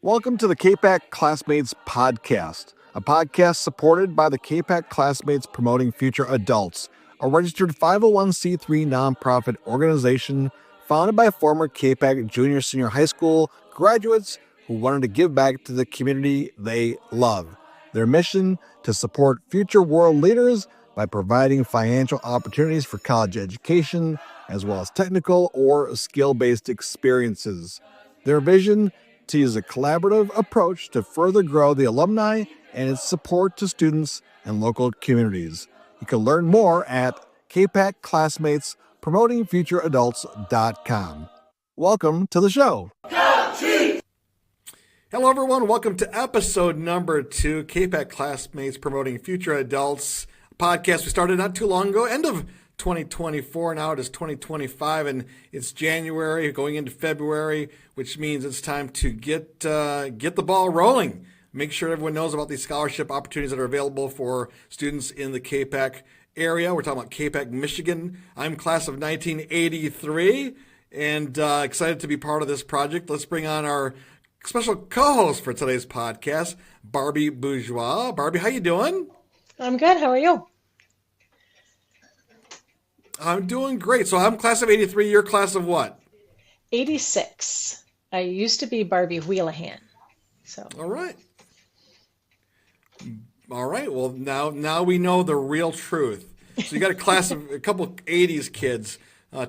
Welcome to the Capac Classmates Podcast, a podcast supported by the Capac Classmates Promoting Future Adults, a registered 501c3 nonprofit organization founded by former Capac junior-senior high school graduates who wanted to give back to the community they love. Their mission: to support future world leaders by providing financial opportunities for college education, as well as technical or skill-based experiences. Their vision: to use a collaborative approach to further grow the alumni and its support to students and local communities. You can learn more at capacklassmatespromotingfutureadults.com. Welcome to the show. Hello, everyone. Welcome to episode number 2, Capac Classmates Promoting Future Adults podcast. We started not too long ago, end of 2024. Now it is 2025, and it's January going into February, which means it's time to get the ball rolling. Make sure everyone knows about these scholarship opportunities that are available for students in the Capac area. We're talking about Capac, Michigan. I'm class of 1983, and excited to be part of this project. Let's bring on our special co-host for today's podcast, Barbie Bourgeois. Barbie, how you doing? I'm good. How are you? I'm doing great. So I'm class of 83. You're class of what? 86. I used to be Barbie Wheelahan. So. All right. Well, now we know the real truth. So you got a couple 80s kids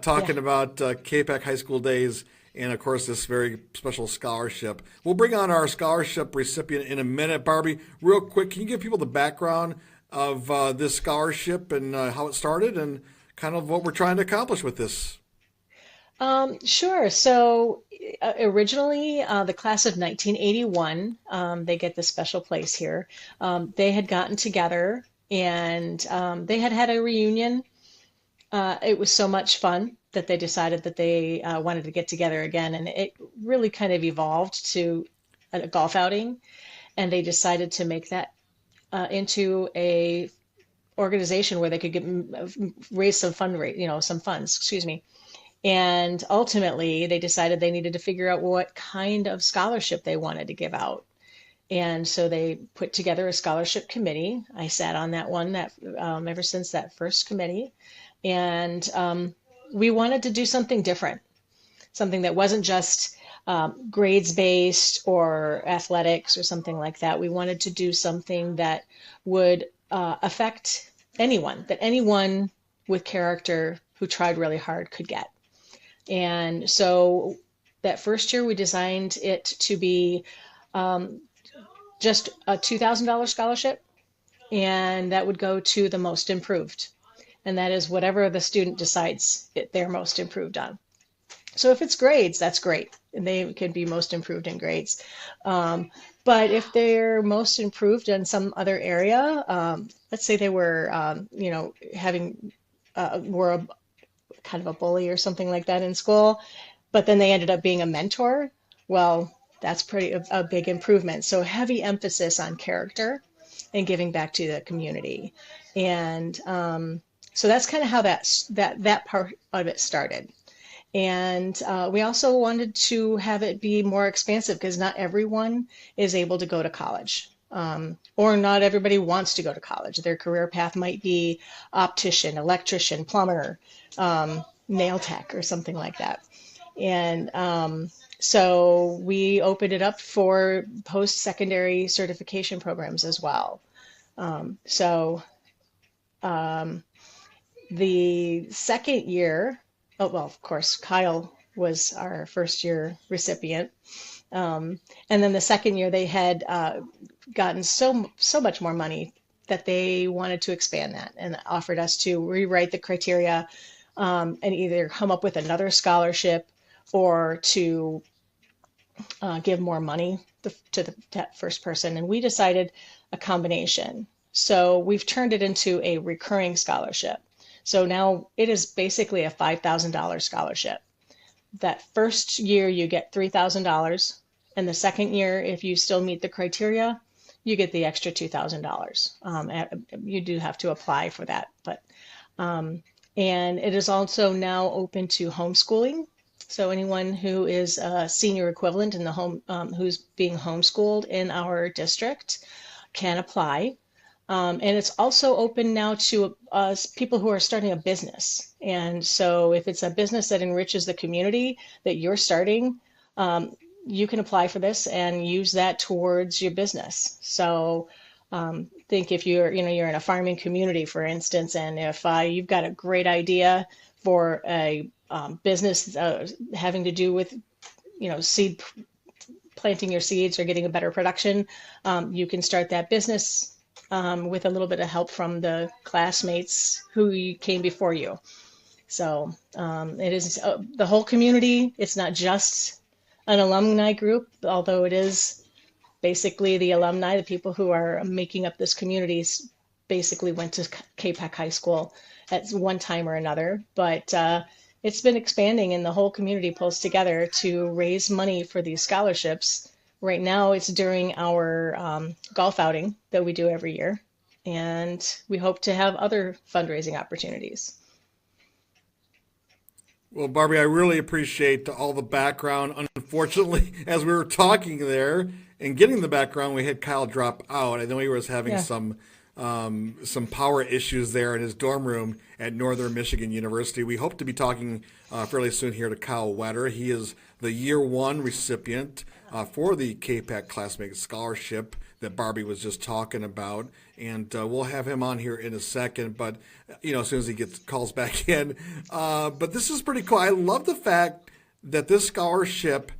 talking about Capac high school days, and of course this very special scholarship. We'll bring on our scholarship recipient in a minute. Barbie, real quick, can you give people the background of this scholarship and how it started and kind of what we're trying to accomplish with this? Sure. So originally, the class of 1981, they get this special place here. They had gotten together and they had a reunion. It was so much fun that they decided that they wanted to get together again. And it really kind of evolved to a golf outing. And they decided to make that into a organization where they could raise some funds, And ultimately, they decided they needed to figure out what kind of scholarship they wanted to give out. And so they put together a scholarship committee. I sat on that one ever since that first committee. And we wanted to do something different, something that wasn't just grades-based or athletics or something like that. We wanted to do something that would affect anyone, that anyone with character who tried really hard could get. And so that first year we designed it to be just a $2,000 scholarship, and that would go to the most improved. And that is whatever the student decides they're most improved on. So if it's grades, that's great. And they can be most improved in grades. But if they're most improved in some other area, let's say they were, were a kind of a bully or something like that in school, but then they ended up being a mentor, well, that's a big improvement. So heavy emphasis on character and giving back to the community. And so that's kind of how that part of it started. And we also wanted to have it be more expansive because not everyone is able to go to college, or not everybody wants to go to college. Their career path might be optician, electrician, plumber, nail tech, or something like that. And so we opened it up for post-secondary certification programs as well. The second year, of course, Kyle was our first year recipient. And then the second year they had gotten so much more money that they wanted to expand that and offered us to rewrite the criteria and either come up with another scholarship or to give more money to that first person. And we decided a combination. So we've turned it into a recurring scholarship. So now it is basically a $5,000 scholarship. That first year you get $3,000, and the second year, if you still meet the criteria, you get the extra $2,000. You do have to apply for that, but and it is also now open to homeschooling So anyone who is a senior equivalent in the home, who's being homeschooled in our district can apply. And it's also open now to people who are starting a business. And so if it's a business that enriches the community that you're starting, you can apply for this and use that towards your business. So think if you're in a farming community, for instance, and if you've got a great idea for a business having to do with, seed planting your seeds or getting a better production, you can start that business with a little bit of help from the classmates who came before you. So it is the whole community. It's not just an alumni group, although it is basically the alumni, the people who are making up this community basically went to Capac High School at one time or another. But it's been expanding, and the whole community pulls together to raise money for these scholarships. Right now, it's during our golf outing that we do every year, and we hope to have other fundraising opportunities. Well, Barbie, I really appreciate all the background. Unfortunately, as we were talking there and getting the background, we had Kyle drop out. I know he was having some power issues there in his dorm room at Northern Michigan University. We hope to be talking fairly soon here to Kyle Wetter. He is the year one recipient for the Capac Classmates Scholarship that Barbie was just talking about. And we'll have him on here in a second, but as soon as he calls back in. But this is pretty cool. I love the fact that this scholarship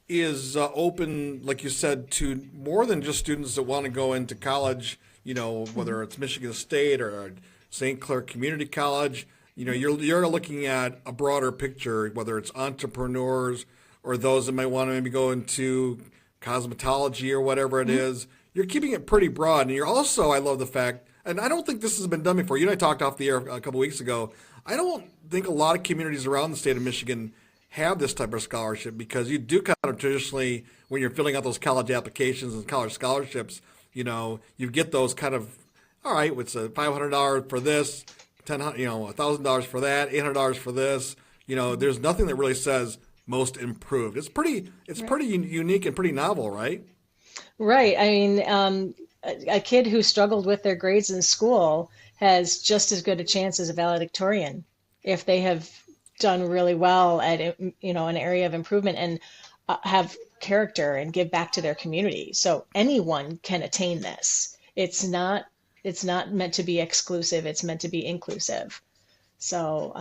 is open, like you said, to more than just students that want to go into college, whether it's Michigan State or St. Clair Community College. You're looking at a broader picture, whether it's entrepreneurs or those that might want to maybe go into cosmetology or whatever it is. You're keeping it pretty broad. And you're also, I love the fact, and I don't think this has been done before. You and I talked off the air a couple weeks ago. I don't think a lot of communities around the state of Michigan have this type of scholarship, because you do kind of traditionally, when you're filling out those college applications and college scholarships, you get those kind of, all right, it's a $500 for this, $1,000 for that, $800 for this. There's nothing that really says most improved. It's pretty unique and pretty novel, right? Right. I mean, a kid who struggled with their grades in school has just as good a chance as a valedictorian if they have done really well at an area of improvement and have character and give back to their community. So anyone can attain this. It's not meant to be exclusive. It's meant to be inclusive. So,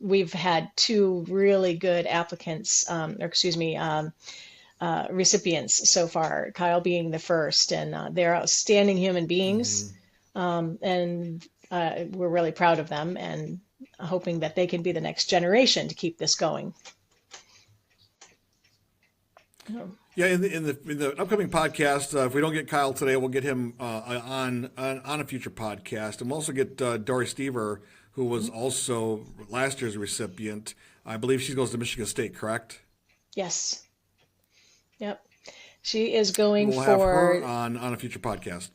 we've had two really good applicants, recipients so far, Kyle being the first, and they're outstanding human beings. And we're really proud of them and hoping that they can be the next generation to keep this going. Yeah, in the upcoming podcast, if we don't get Kyle today, we'll get him on a future podcast, and we'll also get Dory Stever, who was also last year's recipient. I believe she goes to Michigan State, correct? Yes. Yep. She is going we'll for have her on a future podcast.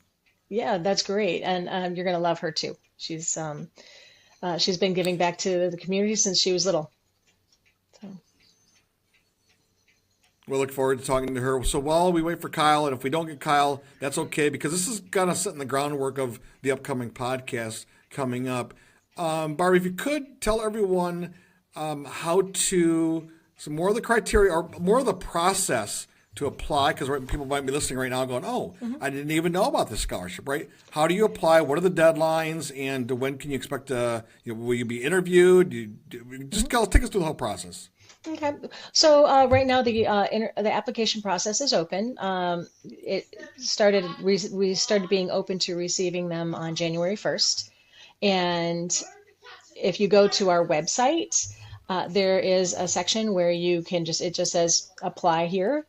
Yeah, that's great, and you're going to love her too. She's been giving back to the community since she was little. So. We'll look forward to talking to her. So while we wait for Kyle, and if we don't get Kyle, that's okay, because this is kind of setting the groundwork of the upcoming podcast coming up. Barbie, if you could tell everyone some more of the criteria or more of the process to apply, because people might be listening right now going, I didn't even know about this scholarship, right? How do you apply? What are the deadlines? And when can you expect will you be interviewed? Just take us through the whole process. Okay. So right now the application process is open. We started being open to receiving them on January 1st. And if you go to our website, there is a section where it just says apply here.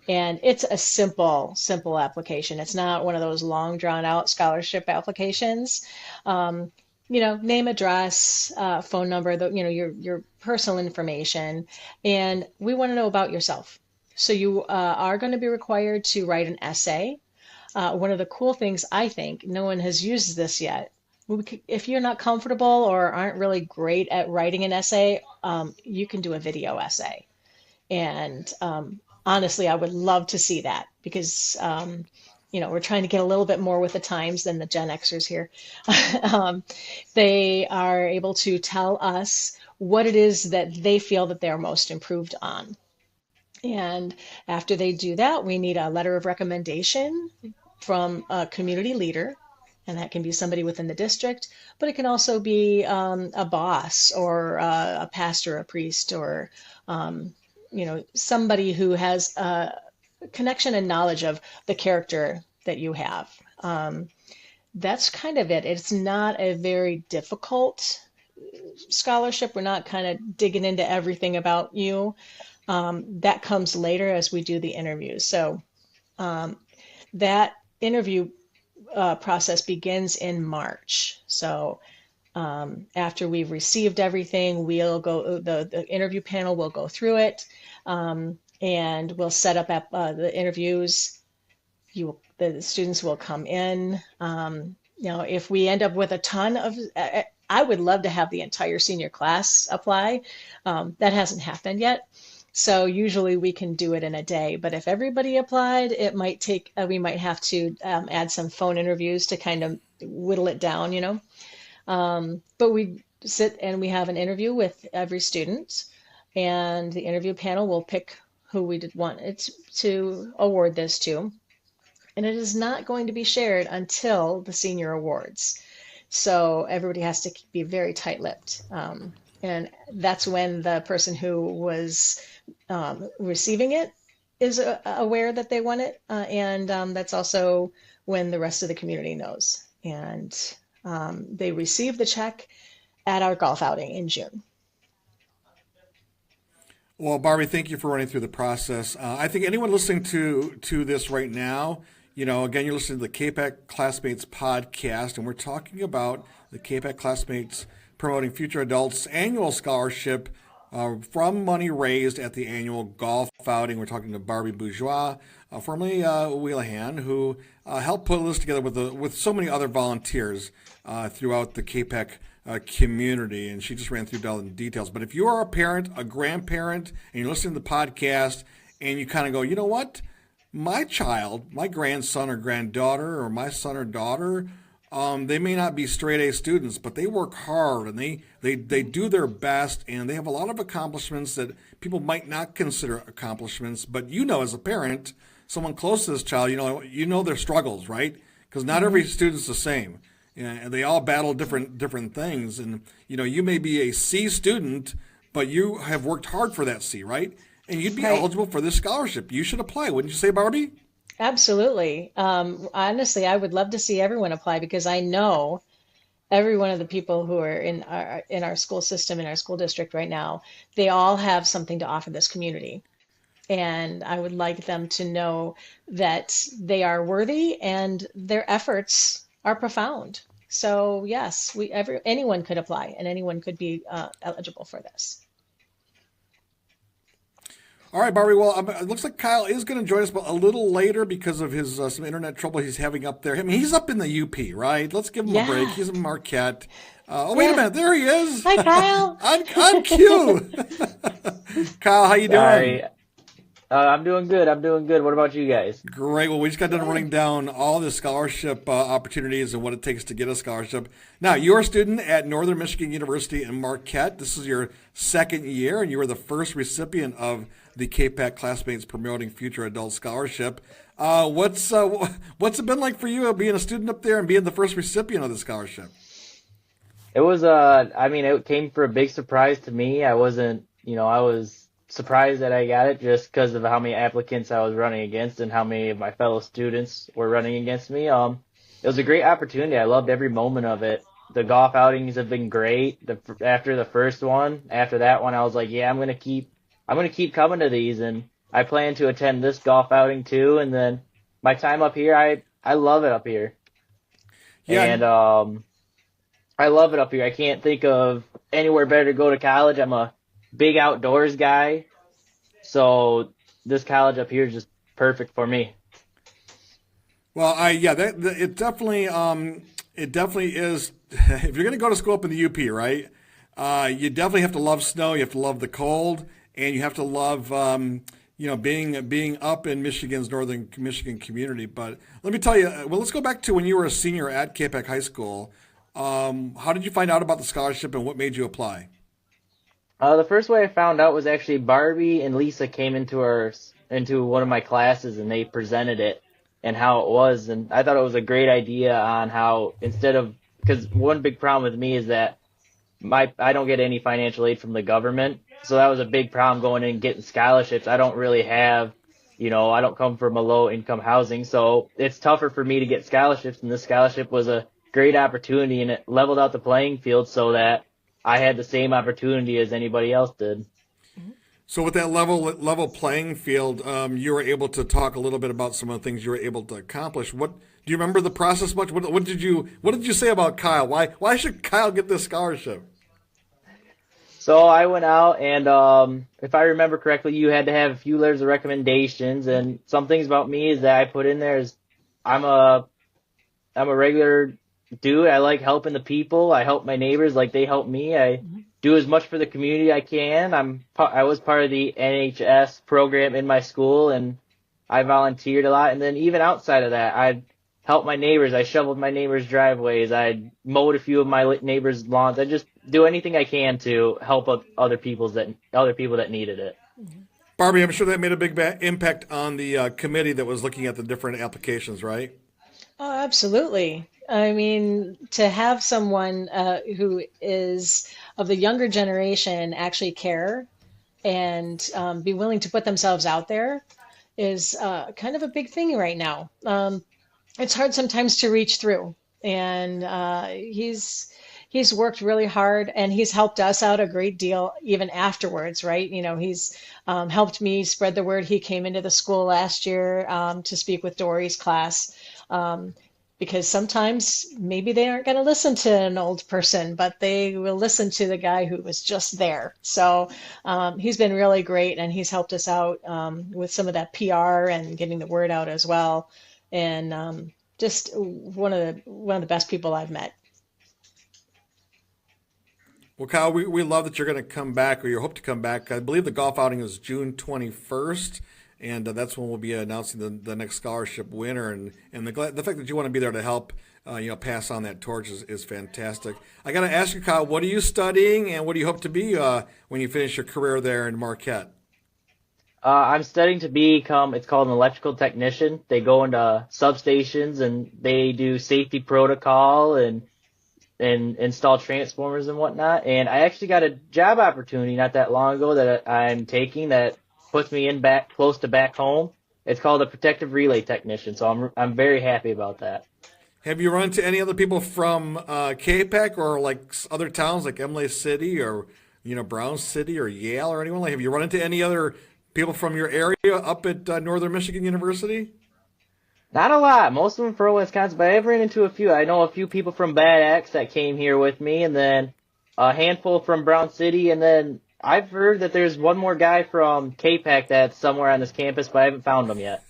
And it's a simple application. It's not one of those long drawn out scholarship applications. Name, address, phone number, your personal information. And we want to know about yourself. So you are going to be required to write an essay. One of the cool things, I think, no one has used this yet, if you're not comfortable or aren't really great at writing an essay, you can do a video essay. And honestly, I would love to see that because, we're trying to get a little bit more with the times than the Gen Xers here. um, they are able to tell us what it is that they feel that they're most improved on. And after they do that, we need a letter of recommendation from a community leader. And that can be somebody within the district, but it can also be a boss or a pastor, a priest, or somebody who has a connection and knowledge of the character that you have. That's kind of it. It's not a very difficult scholarship. We're not kind of digging into everything about you. That comes later as we do the interviews. So that interview process begins in March. So after we've received everything, we'll go. The interview panel will go through it, and we'll set up the interviews. The students will come in. If we end up with a ton of, I would love to have the entire senior class apply. That hasn't happened yet. So usually we can do it in a day, but if everybody applied, it might take, we might have to add some phone interviews to kind of whittle it down. But we sit and we have an interview with every student, and the interview panel will pick who we did want it to award this to. And it is not going to be shared until the senior awards. So everybody has to be very tight-lipped. And that's when the person who was receiving it is aware that they won it. And that's also when the rest of the community knows. And they receive the check at our golf outing in June. Well, Barbie, thank you for running through the process. I think anyone listening to this right now, again, you're listening to the Capac Classmates Podcast, and we're talking about the Capac Classmates Promoting Future Adults annual scholarship from money raised at the annual golf outing. We're talking to Barbie Bourgeois, formerly Wheelahan, who helped put this together with so many other volunteers throughout the Capac community, and she just ran through all the details. But if you are a parent, a grandparent, and you're listening to the podcast, and you kind of go, you know what? My child, my grandson or granddaughter, or my son or daughter, they may not be straight A students, but they work hard and they do their best, and they have a lot of accomplishments that people might not consider accomplishments. But as a parent, someone close to this child, you know their struggles, right? Because not every student's the same, and they all battle different things. And you may be a C student, but you have worked hard for that C, right? And you'd be eligible for this scholarship. You should apply, wouldn't you say, Barbie? Absolutely. Honestly, I would love to see everyone apply because I know every one of the people who are in our school system, in our school district right now, they all have something to offer this community. And I would like them to know that they are worthy and their efforts are profound. So yes, anyone could apply and anyone could be eligible for this. All right, Barbie. Well, it looks like Kyle is going to join us, but a little later because of his some internet trouble he's having up there. I mean, he's up in the UP, right? Let's give him a break. He's in Marquette. Wait a minute. There he is. Hi, Kyle. on cue. Kyle, how you doing? Sorry. I'm doing good. What about you guys? Great. Well, we just got done running down all the scholarship opportunities and what it takes to get a scholarship. Now, you're a student at Northern Michigan University in Marquette. This is your second year, and you were the first recipient of the Capac Classmates Promoting Future Adult Scholarship. What's it been like for you being a student up there and being the first recipient of the scholarship? It was, it came for a big surprise to me. I was surprised that I got it just because of how many applicants I was running against and how many of my fellow students were running against me. It was a great opportunity. I loved every moment of it. The golf outings have been great. After the first one, after that one, I was like, yeah, I'm gonna keep coming to these, and I plan to attend this golf outing too. And then my time up here, I love it up here. Yeah. And I love it up here. I can't think of anywhere better to go to college. I'm a big outdoors guy, so this college up here is just perfect for me. Well, it definitely It definitely is. If you're going to go to school up in the UP, right? You definitely have to love snow. You have to love the cold, and you have to love, being up in Michigan's northern Michigan community. But let me tell you. Well, let's go back to when you were a senior at Capac High School. How did you find out about the scholarship, and what made you apply? The first way I found out was actually Barbie and Lisa came into one of my classes and they presented it and how it was, and I thought it was a great idea on how because one big problem with me is that I don't get any financial aid from the government, so that was a big problem going in and getting scholarships. I don't really have, I don't come from a low income housing, so it's tougher for me to get scholarships, and this scholarship was a great opportunity and it leveled out the playing field so that I had the same opportunity as anybody else did. So with that level playing field, you were able to talk a little bit about some of the things you were able to accomplish. What do you remember the process much? What did you say about Kyle? Why should Kyle get this scholarship? So I went out and if I remember correctly, you had to have a few letters of recommendations, and some things about me is that I put in there is I'm a regular dude. I like helping the people. I help my neighbors like they help me. I do as much for the community I can. I was part of the NHS program in my school, and I volunteered a lot. And then even outside of that, I helped my neighbors. I shoveled my neighbors' driveways. I mowed a few of my neighbors' lawns. I just do anything I can to help other people that needed it. Barbie, I'm sure that made a big impact on the committee that was looking at the different applications, right? Oh, absolutely. I mean, to have someone who is of the younger generation actually care and be willing to put themselves out there is kind of a big thing right now. It's hard sometimes to reach through, and he's worked really hard, and he's helped us out a great deal even afterwards, right? He's helped me spread the word. He came into the school last year to speak with Dory's class. Because sometimes maybe they aren't going to listen to an old person, but they will listen to the guy who was just there. So he's been really great, and he's helped us out with some of that PR and getting the word out as well. And just one of the best people I've met. Well, Kyle, we love that you're going to come back, or you hope to come back. I believe the golf outing is June 21st. And that's when we'll be announcing the next scholarship winner. And the fact that you want to be there to help, pass on that torch is fantastic. I got to ask you, Kyle, what are you studying, and what do you hope to be when you finish your career there in Marquette? I'm studying to become, it's called an electrical technician. They go into substations and they do safety protocol and install transformers and whatnot. And I actually got a job opportunity not that long ago that I'm taking that puts me close to back home. It's called a protective relay technician, so I'm very happy about that. Have you run into any other people from Capac or like other towns like Emily City or Brown City or Yale or anyone? Like, have you run into any other people from your area up at Northern Michigan University? Not a lot. Most of them from Wisconsin, but I've run into a few. I know a few people from Bad Axe that came here with me, and then a handful from Brown City, and then I've heard that there's one more guy from Capac that's somewhere on this campus, but I haven't found him yet.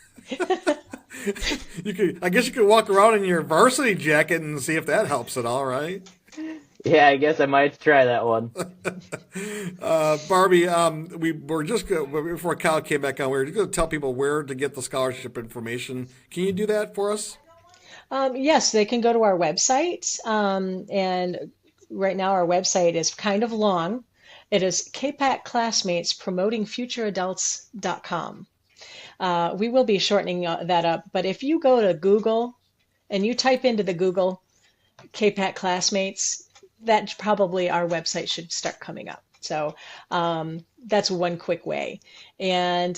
I guess you could walk around in your varsity jacket and see if that helps at all, right? Yeah, I guess I might try that one. Barbie, before Kyle came back on, we were just going to tell people where to get the scholarship information. Can you do that for us? Yes, they can go to our website, and right now our website is kind of long. It is Capac Classmates PromotingFutureAdults.com. We will be shortening that up, but if you go to Google and you type into the Google Capac Classmates, that probably our website should start coming up. So that's one quick way. And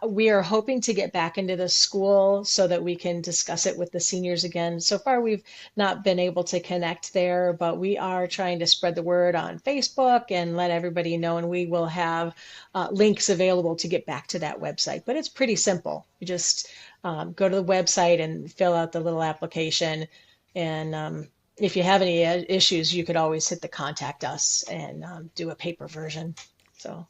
we are hoping to get back into the school so that we can discuss it with the seniors again. So far, we've not been able to connect there, but we are trying to spread the word on Facebook and let everybody know. And we will have links available to get back to that website. But it's pretty simple. You just go to the website and fill out the little application. And if you have any issues, you could always hit the contact us and do a paper version. So.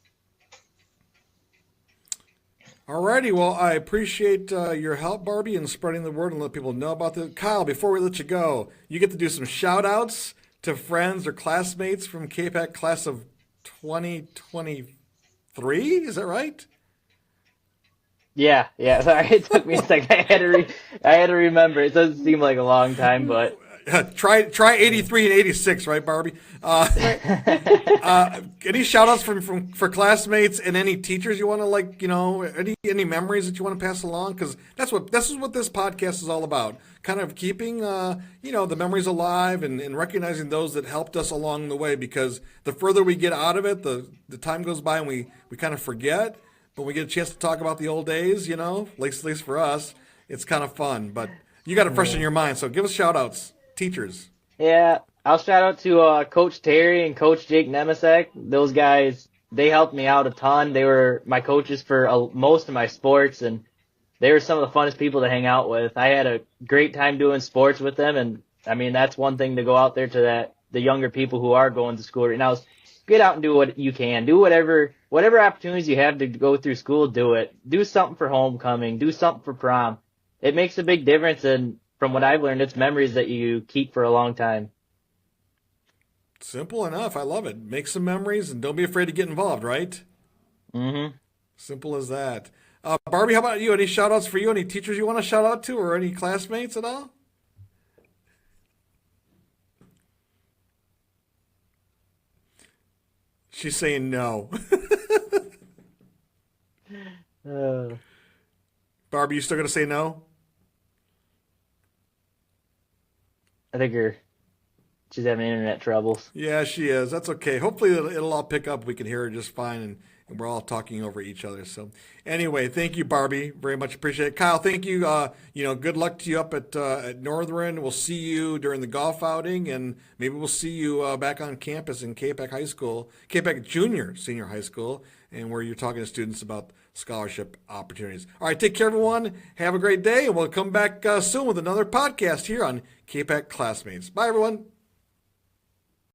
Alrighty, well, I appreciate your help, Barbie, in spreading the word and let people know about this. Kyle, before we let you go, you get to do some shout outs to friends or classmates from Capac class of 2023. Is that right? Yeah, yeah. Sorry, it took me a second. I had to remember. It doesn't seem like a long time, but Try 83 and 86, right, Barbie? Any shout outs for classmates and any teachers you want to any memories that you want to pass along? Because this is what this podcast is all about. Kind of keeping the memories alive and recognizing those that helped us along the way, because the further we get out of it, the time goes by and we kind of forget. But we get a chance to talk about the old days, at least for us, it's kind of fun. But you got it fresh in your mind, so give us shout outs. Teachers. yeah. I'll shout out to Coach Terry and Coach Jake Nemesek. Those guys, they helped me out a ton. They were my coaches for most of my sports, and they were some of the funnest people to hang out with. I had a great time doing sports with them, and I mean, that's one thing to go out there to the younger people who are going to school right now is get out and do what you can. Do whatever opportunities you have to go through school, do it. Do something for homecoming. Do something for prom. It makes a big difference, and from what I've learned, it's memories that you keep for a long time. Simple enough. I love it. Make some memories and don't be afraid to get involved, right? Mm-hmm. Simple as that. Barbie, how about you? Any shout outs for you? Any teachers you want to shout out to or any classmates at all? She's saying no. Barbie, you still going to say no? I think she's having internet troubles. Yeah, she is. That's okay. Hopefully it'll all pick up. We can hear her just fine, and we're all talking over each other. So anyway, thank you, Barbie. Very much appreciate it. Kyle, thank you. Good luck to you up at Northern. We'll see you during the golf outing, and maybe we'll see you back on campus in Capac High School, Capac Senior High School, and where you're talking to students about scholarship opportunities. All right, take care, everyone. Have a great day, and we'll come back soon with another podcast here on Capac Classmates. Bye, everyone.